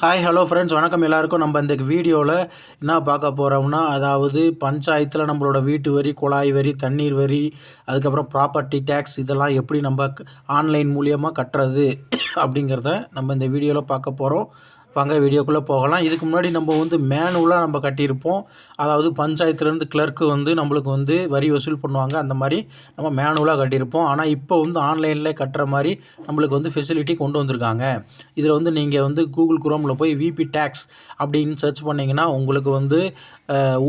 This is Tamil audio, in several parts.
ஹாய் ஹலோ ஃப்ரெண்ட்ஸ், வணக்கம் எல்லாருக்கும். நம்ம இந்த வீடியோவில் என்ன பார்க்க போகிறோம்னா, அதாவது பஞ்சாயத்தில் நம்மளோட வீட்டு வரி, குழாய் வரி, தண்ணீர் வரி, அதுக்கப்புறம் ப்ராப்பர்ட்டி டேக்ஸ் இதெல்லாம் எப்படி நம்ம ஆன்லைன் மூலியமாக கட்டுறது அப்படிங்கிறத நம்ம இந்த வீடியோவில் பார்க்க போகிறோம். வாங்க வீடியோக்குள்ளே போகலாம். இதுக்கு முன்னாடி நம்ம மேனுவலாக நம்ம கட்டியிருப்போம். அதாவது பஞ்சாயத்துலேருந்து கிளர்க்கு நம்மளுக்கு வரி வசூல் பண்ணுவாங்க. அந்த மாதிரி நம்ம மேனுவலாக கட்டியிருப்போம். ஆனால் இப்போ ஆன்லைனில் கட்டுற மாதிரி நம்மளுக்கு ஃபெசிலிட்டி கொண்டு வந்திருக்காங்க. இதில் நீங்கள் கூகுள் குரோமில் போய் விபி டேக்ஸ் அப்படின்னு சர்ச் பண்ணிங்கன்னா உங்களுக்கு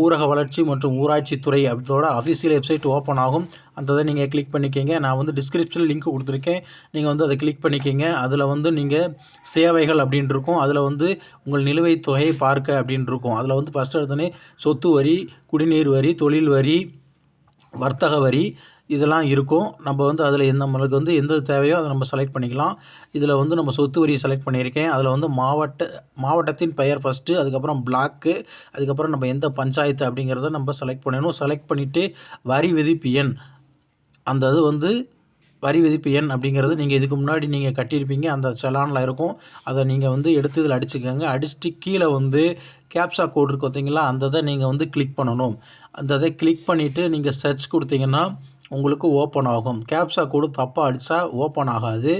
ஊரக வளர்ச்சி மற்றும் ஊராட்சித்துறை அதோட அஃபிஷியல் வெப்சைட் ஓப்பன் ஆகும். அந்த இதை நீங்கள் கிளிக் பண்ணிக்கிங்க. நான் டிஸ்கிரிப்ஷனில் லிங்க் கொடுத்துருக்கேன். நீங்கள் அதை கிளிக் பண்ணிக்கிங்க. அதில் நீங்கள் சேவைகள் அப்படின்னு இருக்கும். அதில் உங்கள் நிலுவைத் தொகையை பார்க்க அப்படின்னு இருக்கும். அதில் ஃபஸ்ட்டு எடுத்தோடனே சொத்து வரி, குடிநீர் வரி, தொழில் வரி, வர்த்தக வரி இதெல்லாம் இருக்கும். நம்ம அதில் நம்மளுக்கு எந்த தேவையோ அதை நம்ம செலக்ட் பண்ணிக்கலாம். இதில் நம்ம சொத்து வரி செலக்ட் பண்ணியிருக்கேன். அதில் மாவட்டத்தின் பெயர் ஃபஸ்ட்டு, அதுக்கப்புறம் பிளாக்கு, அதுக்கப்புறம் நம்ம எந்த பஞ்சாயத்து அப்படிங்கிறத நம்ம செலக்ட் பண்ணணும். செலக்ட் பண்ணிவிட்டு வரி விதிப்பு எண், அந்த இது வரி விதிப்பு எண் அப்படிங்கிறது நீங்கள் இதுக்கு முன்னாடி நீங்கள் கட்டியிருப்பீங்க, அந்த செலானில் இருக்கும். அதை நீங்கள் எடுத்து இதில் அடிச்சுக்கோங்க. அடிச்சுட்டு கீழே கேப்சா கோட் இருக்கு பார்த்தீங்களா, அந்த இதை நீங்கள் கிளிக் பண்ணணும். அந்த இதை கிளிக் பண்ணிவிட்டு நீங்கள் சர்ச் கொடுத்தீங்கன்னா உங்களுக்கு ஓப்பன் ஆகும். கேப்சா கோடு தப்பாக அடித்தா ஓப்பன் ஆகாது.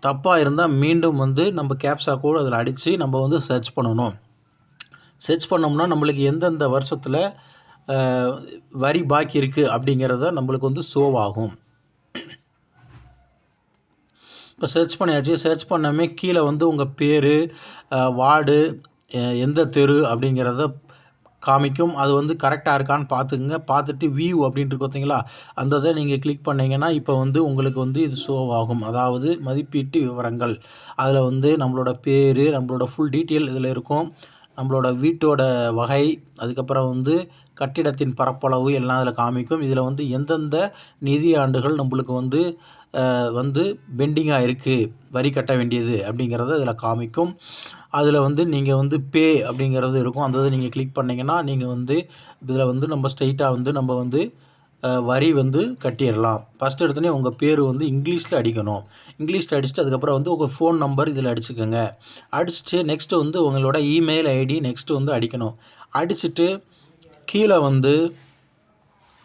தப்பாக இருந்தால் மீண்டும் நம்ம கேப்சா கோடு அதில் அடித்து நம்ம சர்ச் பண்ணணும். சர்ச் பண்ணோம்னா நம்மளுக்கு எந்தெந்த வருஷத்தில் வரி பாக்கி இருக்குது அப்படிங்கிறத நம்மளுக்கு ஷோ ஆகும். இப்போ சர்ச் பண்ணியாச்சு. சர்ச் பண்ணாமே கீழே உங்கள் பேர், வார்டு, எந்த தெரு அப்படிங்கிறத காமிக்கும். அது கரெக்டாக இருக்கான்னு பார்த்துக்குங்க. பார்த்துட்டு வியூ அப்படின்ட்டு பார்த்தீங்களா, அந்த இதை நீங்கள் கிளிக் பண்ணிங்கன்னா இப்போ உங்களுக்கு இது ஷோ ஆகும். அதாவது மதிப்பீட்டு விவரங்கள். அதில் நம்மளோட பேர், நம்மளோட ஃபுல் டீட்டெயில் இதில் இருக்கும். நம்மளோட வீட்டோட வகை, அதுக்கப்புறம் கட்டிடத்தின் பரப்பளவு எல்லாம் அதில் காமிக்கும். இதில் எந்தெந்த நிதி ஆண்டுகள் நம்மளுக்கு பெண்டிங்காக இருக்குது வரி கட்ட வேண்டியது அப்படிங்கிறத இதில் காமிக்கும். அதில் நீங்கள் பே அப்படிங்கிறது இருக்கும். அந்த இதை நீங்கள் கிளிக் பண்ணிங்கன்னா நீங்கள் இதில் நம்ம ஸ்ட்ரைட்டாக நம்ம வரி கட்டிடலாம். ஃபஸ்ட்டு எடுத்தோடனே உங்கள் பேர் இங்கிலீஷில் அடிக்கணும். இங்கிலீஷில் அடிச்சுட்டு அதுக்கப்புறம் உங்கள் ஃபோன் நம்பர் இதில் அடிச்சுக்கோங்க. அடிச்சுட்டு நெக்ஸ்ட்டு உங்களோட இமெயில் ஐடி நெக்ஸ்ட்டு அடிக்கணும். அடிச்சுட்டு கீழே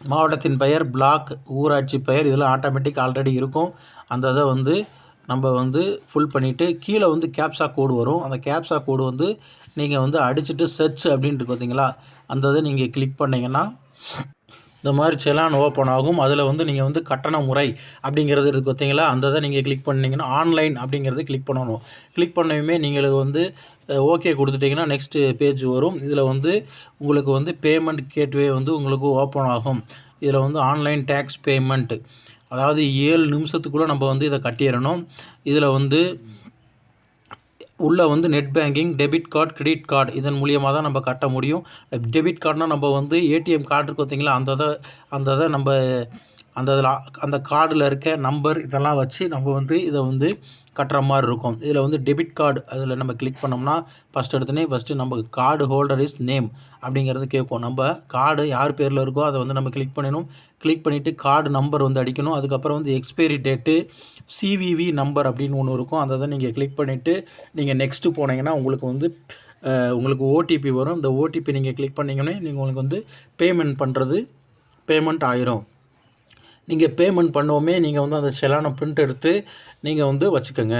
மாவட்டத்தின் பெயர், பிளாக், ஊராட்சி பெயர் இதெல்லாம் ஆட்டோமேட்டிக் ஆல்ரெடி இருக்கும். அந்த இதை நம்ம ஃபுல் பண்ணிவிட்டு கீழே கேப்சா கோடு வரும். அந்த கேப்சா கோடு நீங்கள் அடிச்சுட்டு சர்ச் அப்படின்ட்டு பார்த்தீங்களா, அந்த இதை நீங்கள் கிளிக் பண்ணிங்கன்னா இந்த மாதிரி செலான் ஓப்பன் ஆகும். அதில் நீங்கள் கட்டண முறை அப்படிங்கிறது இருக்குது பார்த்தீங்களா, அந்த இதை நீங்கள் கிளிக் பண்ணிங்கன்னா ஆன்லைன் அப்படிங்கிறது கிளிக் பண்ணணும். கிளிக் பண்ணவுமே நீங்கள் ஓகே கொடுத்துட்டிங்கன்னா நெக்ஸ்ட்டு பேஜ் வரும். இதில் உங்களுக்கு பேமெண்ட் கேட்வே உங்களுக்கு ஓப்பன் ஆகும். இதில் ஆன்லைன் டேக்ஸ் பேமெண்ட், அதாவது 7 நிமிஷத்துக்குள்ளே நம்ம இதை கட்டிடணும். இதில் உள்ள net banking, debit card, credit card இதன் மூலியமாக தான் நம்ம கட்ட முடியும். டெபிட் கார்டுனால் நம்ம ஏடிஎம் கார்டு இருக்குது பார்த்தீங்களா, அந்த இதை நம்ம அந்த கார்டில் இருக்க நம்பர் இதெல்லாம் வச்சு நம்ம இதை கட்டுற மாதிரி இருக்கும். இதில் டெபிட் கார்டு அதில் நம்ம கிளிக் பண்ணோம்னா ஃபஸ்ட்டு நம்ம கார்டு ஹோல்டர் இஸ் நேம் அப்படிங்கிறது கேட்கும். நம்ம கார்டு யார் பேரில் இருக்கோ அதை நம்ம கிளிக் பண்ணணும். கிளிக் பண்ணிவிட்டு கார்டு நம்பர் அடிக்கணும். அதுக்கப்புறம் எக்ஸ்பைரி டேட்டு, சிவிவி நம்பர் அப்படின்னு ஒன்று இருக்கும். அதை நீங்கள் கிளிக் பண்ணிவிட்டு நீங்கள் நெக்ஸ்ட்டு போனீங்கன்னா உங்களுக்கு ஓடிபி வரும். இந்த ஓடிபி நீங்கள் கிளிக் பண்ணிங்கன்னா உங்களுக்கு பேமெண்ட் ஆயிரும். நீங்கள் பேமெண்ட் பண்ணோமே நீங்கள் அந்த செலானை பிரிண்ட் எடுத்து நீங்கள் வச்சுக்கோங்க.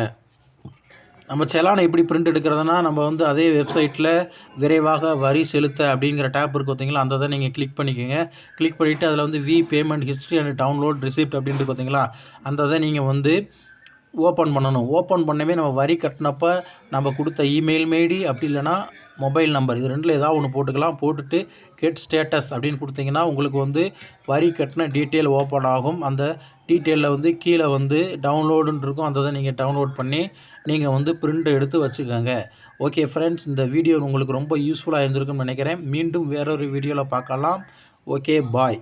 நம்ம செலானை எப்படி பிரிண்ட் எடுக்கிறதுனா, நம்ம அதே வெப்சைட்டில் விரைவாக வரி செலுத்த அப்படிங்கிற டேப் இருக்குது பார்த்தீங்களா, அந்த இதை நீங்கள் கிளிக் பண்ணிக்கோங்க. கிளிக் பண்ணிவிட்டு அதில் view payment history and download receipt அப்படின்ட்டு பார்த்தீங்களா, அந்த இதை நீங்கள் ஓப்பன் பண்ணணும். ஓப்பன் பண்ணவே நம்ம வரி கட்டினப்போ நம்ம கொடுத்த இமெயில் ஐடி அப்படி இல்லைனா மொபைல் நம்பர் இது ரெண்டில் ஏதாவது ஒன்று போட்டுக்கலாம். போட்டுட்டு கெட் ஸ்டேட்டஸ் அப்படின்னு கொடுத்தீங்கன்னா உங்களுக்கு வரி கட்டின டீட்டெயில் ஓப்பன் ஆகும். அந்த டீட்டெயிலில் கீழே டவுன்லோடுன்னு இருக்கும். அந்த இதை நீங்கள் டவுன்லோட் பண்ணி நீங்கள் பிரிண்ட் எடுத்து வச்சுக்கோங்க. ஓகே ஃப்ரெண்ட்ஸ், இந்த வீடியோ உங்களுக்கு ரொம்ப யூஸ்ஃபுல்லாக இருந்திருக்குன்னு நினைக்கிறேன். மீண்டும் வேறொரு வீடியோவில் பார்க்கலாம். ஓகே, பாய்.